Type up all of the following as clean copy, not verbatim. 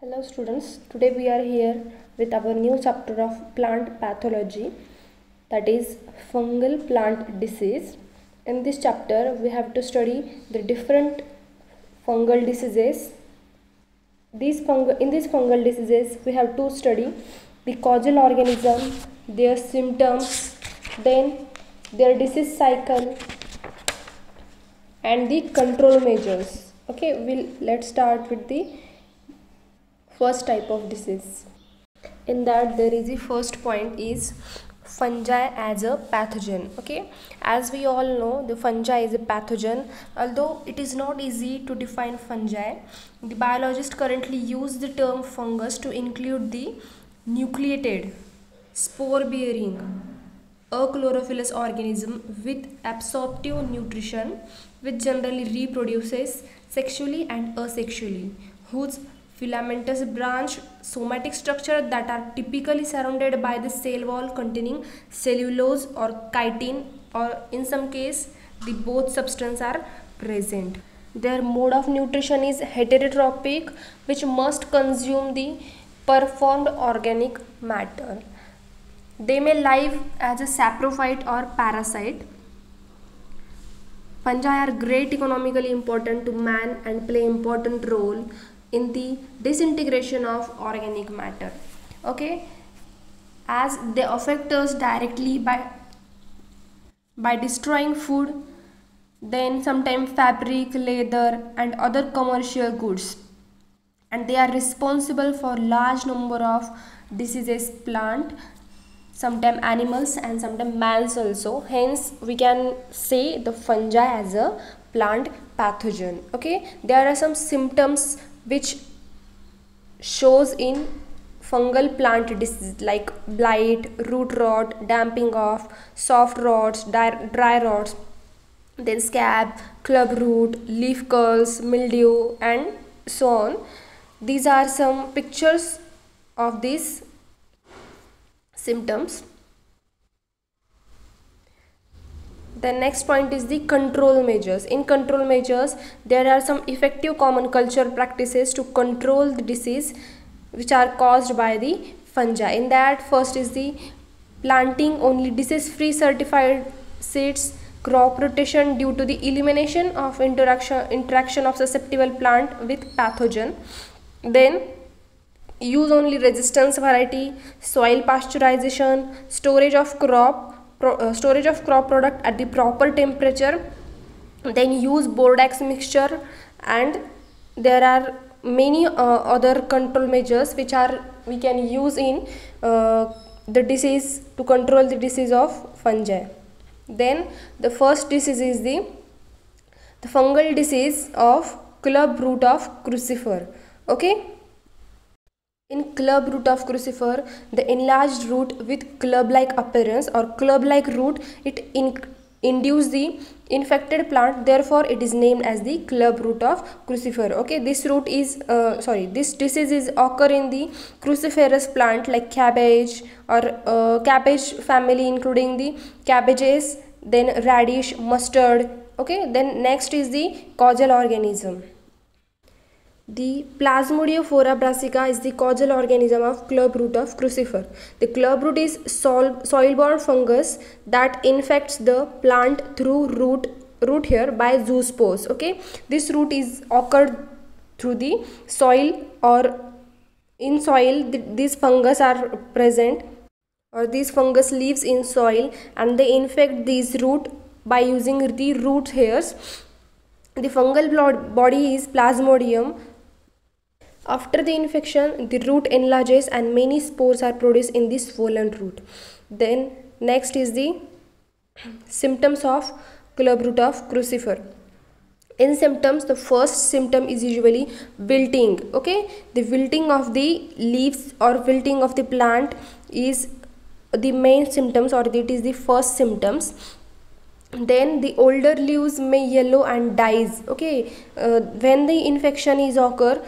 Hello students, today we are here with our new chapter of plant pathology, that is fungal plant disease. In this chapter we have to study the different fungal diseases. In these fungal diseases we have to study the causal organism, their symptoms, then their disease cycle and the control measures. Okay, let's start with the first type of disease. In that there is the first point is fungi as a pathogen. Okay, as we all know, the fungi is a pathogen. Although it is not easy to define fungi, the biologists currently use the term fungus to include the nucleated, spore bearing, achlorophyllous organism with absorptive nutrition, which generally reproduces sexually and asexually, whose filamentous branch somatic structure that are typically surrounded by the cell wall containing cellulose or chitin, or in some case the both substance are present. Their mode of nutrition is heterotrophic, which must consume the performed organic matter. They may live as a saprophyte or parasite. Fungi are great economically important to man and play important role in the disintegration of organic matter. Okay, as they affect us directly by destroying food, then sometimes fabric, leather and other commercial goods, and they are responsible for large number of diseases plant, sometimes animals and sometimes mans also. Hence we can say the fungi as a plant pathogen. Okay, there are some symptoms which shows in fungal plant disease like blight, root rot, damping off, soft rots, dry rots, then scab, club root, leaf curls, mildew and so on. These are some pictures of these symptoms. The next point is the control measures. In control measures, there are some effective common culture practices to control the disease which are caused by the fungi. In that, first is the planting only disease-free certified seeds, crop rotation due to the elimination of interaction of susceptible plant with pathogen. Then use only resistance variety, soil pasteurization, storage of crop product at the proper temperature, then use Bordeaux mixture, and there are many other control measures which we can use in the disease to control the disease of fungi. Then the first disease is the fungal disease of club root of crucifer. Okay, in club root of crucifer, the enlarged root with club-like appearance or club-like root, it induces the infected plant. Therefore, it is named as the club root of crucifer. Okay, this root is this disease is occur in the cruciferous plant like cabbage or cabbage family, including the cabbages, then radish, mustard. Okay, then next is the causal organism. The Plasmodium brassica is the causal organism of club root of crucifer. The club root is soil-borne fungus that infects the plant through root hair by zoospores. Okay, this root is occurred through the soil, or in soil these fungus are present, or these fungus lives in soil and they infect these root by using the root hairs. The fungal body is Plasmodium. After the infection, the root enlarges and many spores are produced in the swollen root. Then next is the symptoms of club root of crucifer. In symptoms, the first symptom is usually wilting. Okay, the wilting of the leaves or wilting of the plant is the main symptoms, or it is the first symptoms. Then the older leaves may yellow and dies. Okay, when the infection is occur,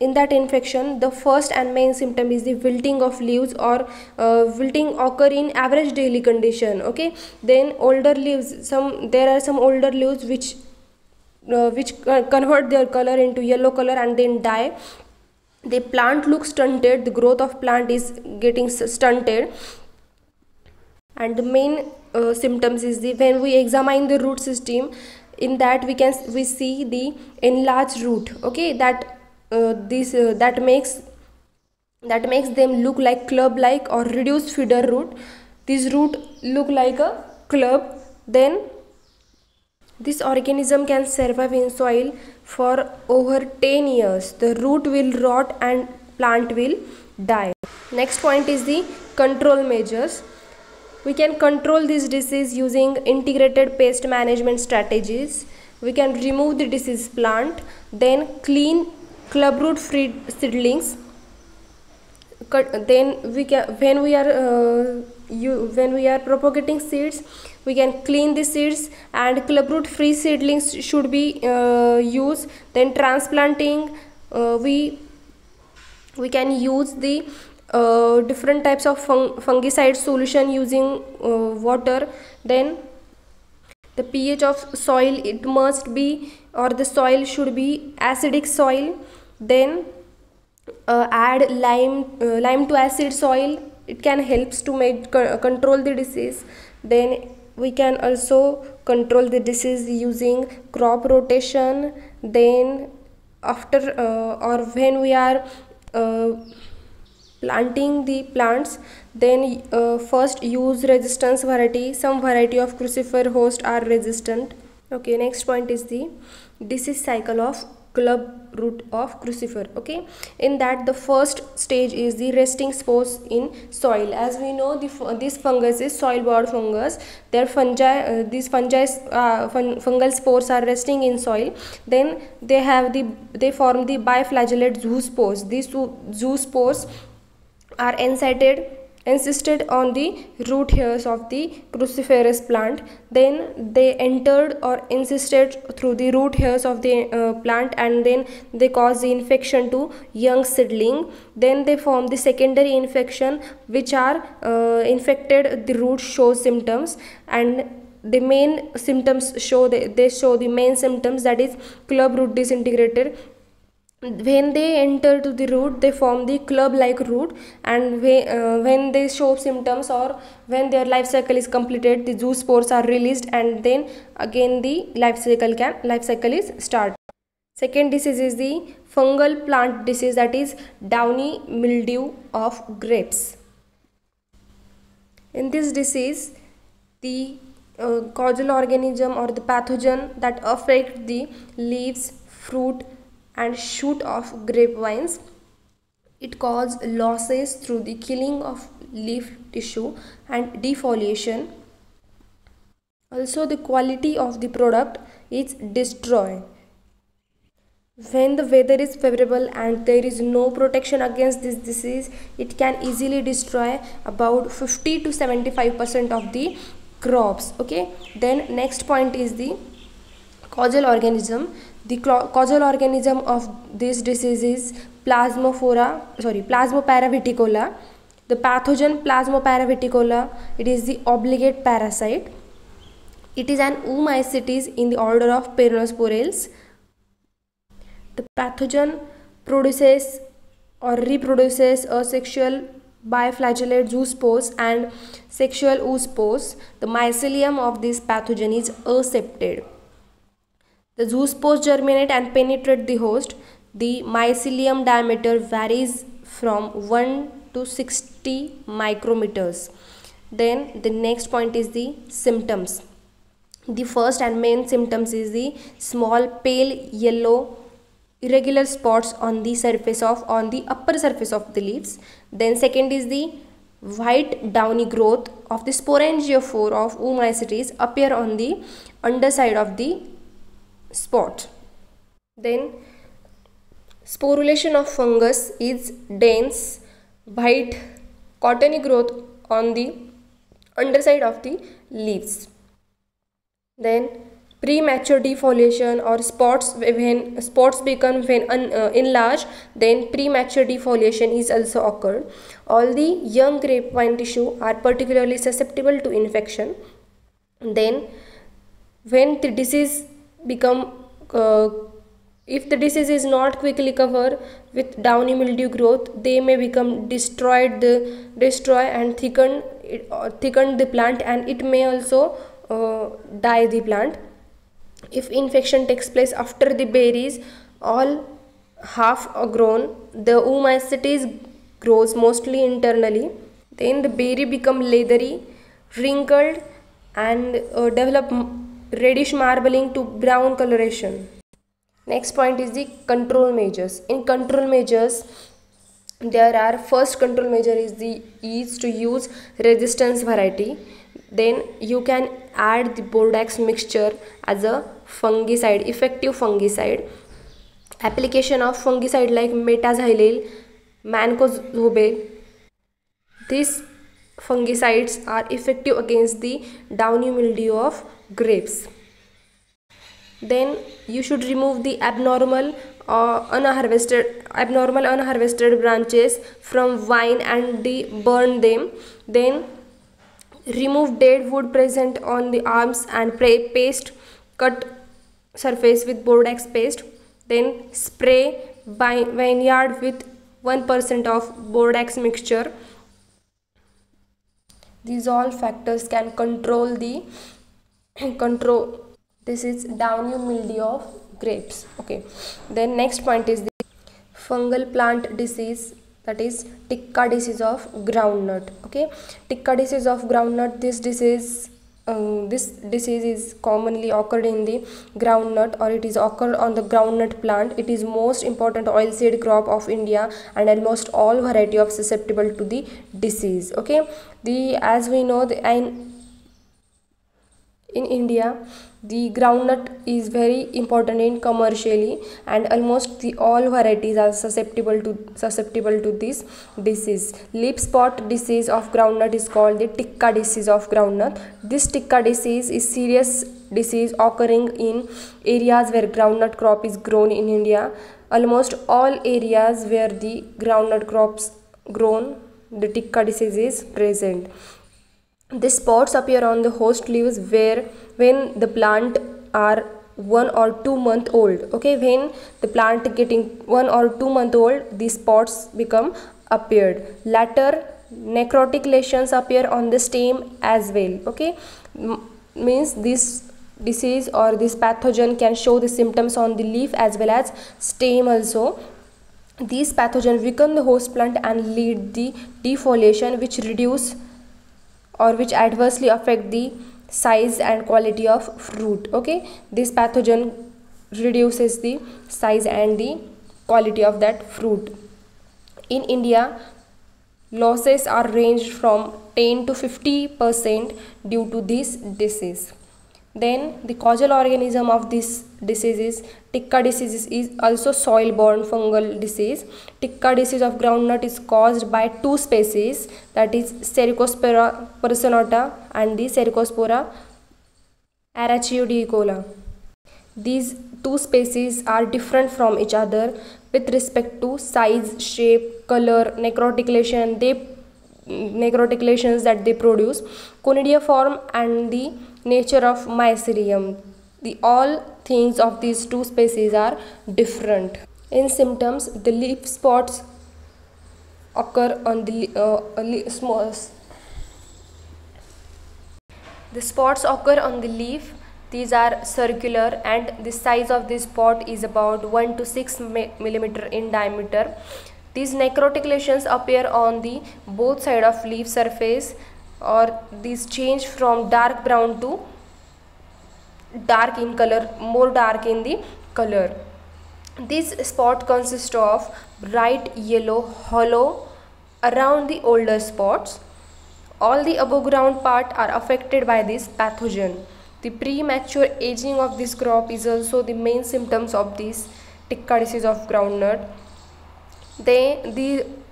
in that infection, the first and main symptom is the wilting of leaves, or wilting occur in average daily condition. Okay, then older leaves, there are some older leaves which convert their color into yellow color and then die. the plant looks stunted, the growth of plant is getting stunted. And the main symptoms is the, when we examine the root system, in that we see the enlarged root, okay, that that makes them look like club like or reduced feeder root. This root look like a club. Then this organism can survive in soil for over 10 years. The root will rot and plant will die. Next point is the control measures. We can control this disease using integrated pest management strategies. We can remove the diseased plant, then clean clubroot free seedlings. Then we can, when we are propagating seeds, we can clean the seeds, and clubroot free seedlings should be used. Then transplanting, we can use the different types of fungicide solution using water. Then the pH of soil, it must be, or the soil should be acidic soil. Then add lime to acid soil, it can helps to control the disease. Then we can also control the disease using crop rotation. Then after or when we are planting the plants, then first use resistance variety. Some variety of crucifer host are resistant. Okay, next point is the disease cycle of club root of crucifer. Okay, in that the first stage is the resting spores in soil. As we know, this fungus is soil borne fungus. Their fungi, these fungal spores are resting in soil. Then they form the biflagellate zoospores. These zoospores are encysted on the root hairs of the cruciferous plant. Then they entered or encysted through the root hairs of the plant, and then they cause the infection to young seedling. Then they form the secondary infection, which are infected the root shows symptoms, and the main symptoms show they show the main symptoms, that is club root disintegrated. When they enter to the root, they form the club like root, and when they show symptoms or when their life cycle is completed, the zoospores are released, and then again the life cycle is start. Second disease is the fungal plant disease, that is downy mildew of grapes. In this disease, the causal organism or the pathogen that affect the leaves, fruit and shoot of grapevines, it causes losses through the killing of leaf tissue and defoliation. Also, the quality of the product is destroyed. When the weather is favorable and there is no protection against this disease, it can easily destroy about 50 to 75% of the crops. Okay, then next point is the causal organism. The causal organism of this disease is Plasmopara viticola. The pathogen Plasmopara viticola, it is the obligate parasite. It is an oomycetes in the order of Peronosporales. The pathogen produces or reproduces asexual biflagellate zoospores and sexual oospores. The mycelium of this pathogen is aseptate. The zoospores germinate and penetrate the host. The mycelium diameter varies from 1 to 60 micrometers. Then the next point is the symptoms. The first and main symptoms is the small pale yellow irregular spots on the upper surface of the leaves. Then second is the white downy growth of the sporangiophore of oomycetes appear on the underside of the spot. Then sporulation of fungus is dense white cottony growth on the underside of the leaves. Then premature defoliation or spots, when spots become enlarged, then premature defoliation is also occurred. All the young grapevine tissue are particularly susceptible to infection. Then when the disease become If the disease is not quickly covered with downy mildew growth, they may become destroy and thicken the plant, and it may also die the plant. If infection takes place after the berries all half grown, the oomacetes grows mostly internally. Then the berry become leathery, wrinkled, and develop reddish marbling to brown coloration. Next point is the control measures. In control measures, there are first control measure is to use resistance variety. Then you can add the Bordeaux mixture as a fungicide, effective fungicide. Application of fungicide like metazylil, mancozeb. These fungicides are effective against the downy mildew of grapes. Then you should remove the abnormal unharvested branches from vine and burn them. Then remove dead wood present on the arms and paste cut surface with Bordeaux paste. Then spray vineyard with 1% of Bordeaux mixture. These all factors can control this is downy mildew of grapes. Okay, then next point is the fungal plant disease, that is ticca disease of groundnut. Okay, ticca disease of groundnut, this disease is commonly occurred in the groundnut, or it is occurred on the groundnut plant. It is most important oilseed crop of India, and almost all variety of susceptible to the disease. Okay, as we know, in India the groundnut is very important in commercially, and almost all varieties are susceptible to this disease. Leaf spot disease of groundnut is called the ticca disease of groundnut. This ticca disease is serious disease occurring in areas where groundnut crop is grown in India. Almost all areas where the groundnut crops grown, the ticca disease is present. The spots appear on the host leaves when the plant are 1 or 2 months old. Okay, when the plant getting 1 or 2 months old, these spots become appeared. Later necrotic lesions appear on the stem as well. Okay, means this disease or this pathogen can show the symptoms on the leaf as well as stem also. These pathogens weaken the host plant and lead the defoliation, which adversely affect the size and quality of fruit. Okay, this pathogen reduces the size and the quality of that fruit. In India, losses are ranged from 10 to 50% due to this disease. Then the causal organism of this disease is ticca disease is also soil borne fungal disease. Ticca disease of groundnut is caused by 2 species, that is Cercospora personata and the Cercospora arachiodicola. These 2 species are different from each other with respect to size, shape, color, necrotic lesions that they produce, conidiform, and the nature of mycelium. All things of these 2 species are different. In symptoms, the leaf spots occur on the the spots occur on the leaf. These are circular, and the size of this spot is about 1 to 6 millimeter in diameter. These necrotic lesions appear on the both side of leaf surface, or these change from dark brown to dark in color, more dark in the color. This spot consists of bright yellow hollow around the older spots. All the above ground part are affected by this pathogen. The premature aging of this crop is also the main symptoms of this ticca disease of groundnut.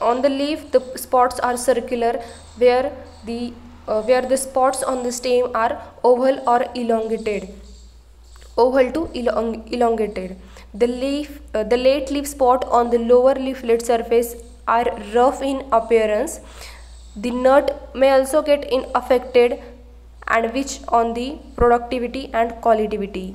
On the leaf, the spots are circular, where the spots on the stem are oval or elongated, oval to elongated. The late leaf spot on the lower leaflet surface are rough in appearance. The nut may also get affected, and which on the productivity and quality.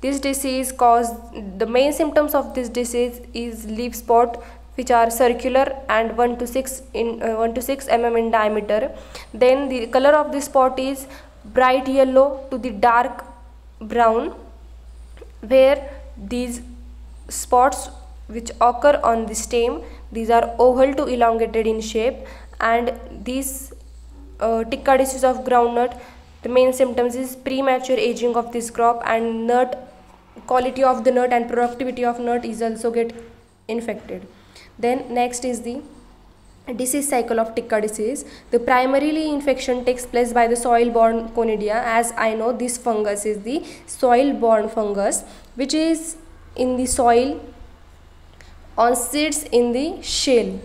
This disease cause, the main symptoms of this disease is leaf spot, which are circular and 1 to 6 mm in diameter. Then the color of the spot is bright yellow to the dark brown, where these spots which occur on the stem, these are oval to elongated in shape. And these ticka disease of groundnut, the main symptoms is premature aging of this crop, and nut quality of the nut and productivity of nut is also get infected. Then next is the disease cycle of ticka disease. The primarily infection takes place by the soil borne conidia. As I know, this fungus is the soil borne fungus, which is in the soil on seeds in the shell.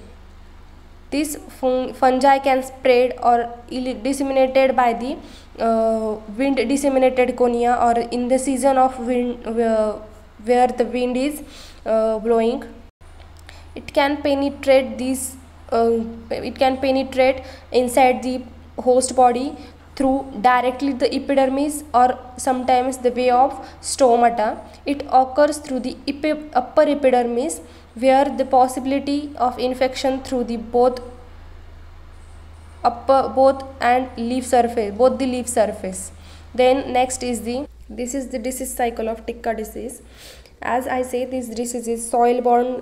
This fungi can spread or disseminated by the wind disseminated conia, or in the season of wind where the wind is blowing. It can penetrate inside the host body through directly the epidermis, or sometimes the way of stomata. It occurs through the upper epidermis, where the possibility of infection through the both the leaf surface. Then next is this is the disease cycle of ticka disease. As I say, this disease is soil borne.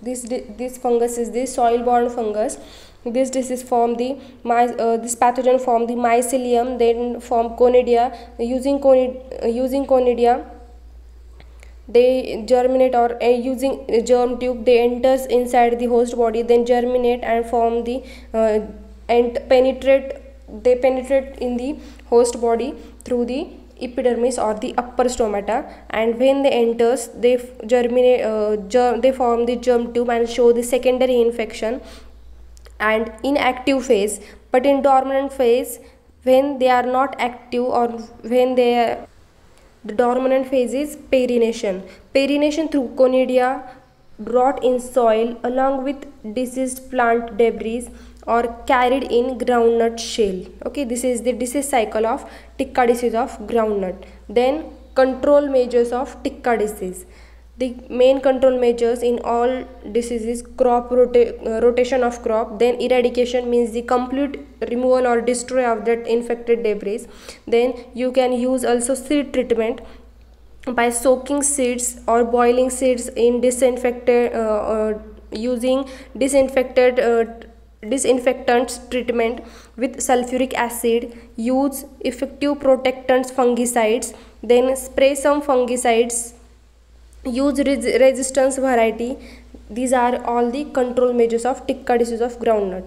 This fungus is the soil borne fungus. This disease form this pathogen form the mycelium, then form conidia. Using conidia, they germinate, or using a germ tube, they enters inside the host body, then germinate and form the and penetrate in the host body through the epidermis or the upper stomata. And when they enters, they germinate, they form the germ tube and show the secondary infection and inactive phase. But in dormant phase, when they are not active, or when the dominant phase is perennation. Perennation through conidia brought in soil along with diseased plant debris, or carried in groundnut shell. Okay, this is the disease cycle of ticka disease of groundnut. Then control measures of ticka disease. The main control measures in all diseases: crop rotation of crop, then eradication means the complete removal or destroy of that infected debris. Then you can use also seed treatment by soaking seeds or boiling seeds in using disinfectants treatment with sulfuric acid. Use effective protectants, fungicides, then spray some fungicides. Use resistance variety. These are all the control measures of ticka disease of groundnut.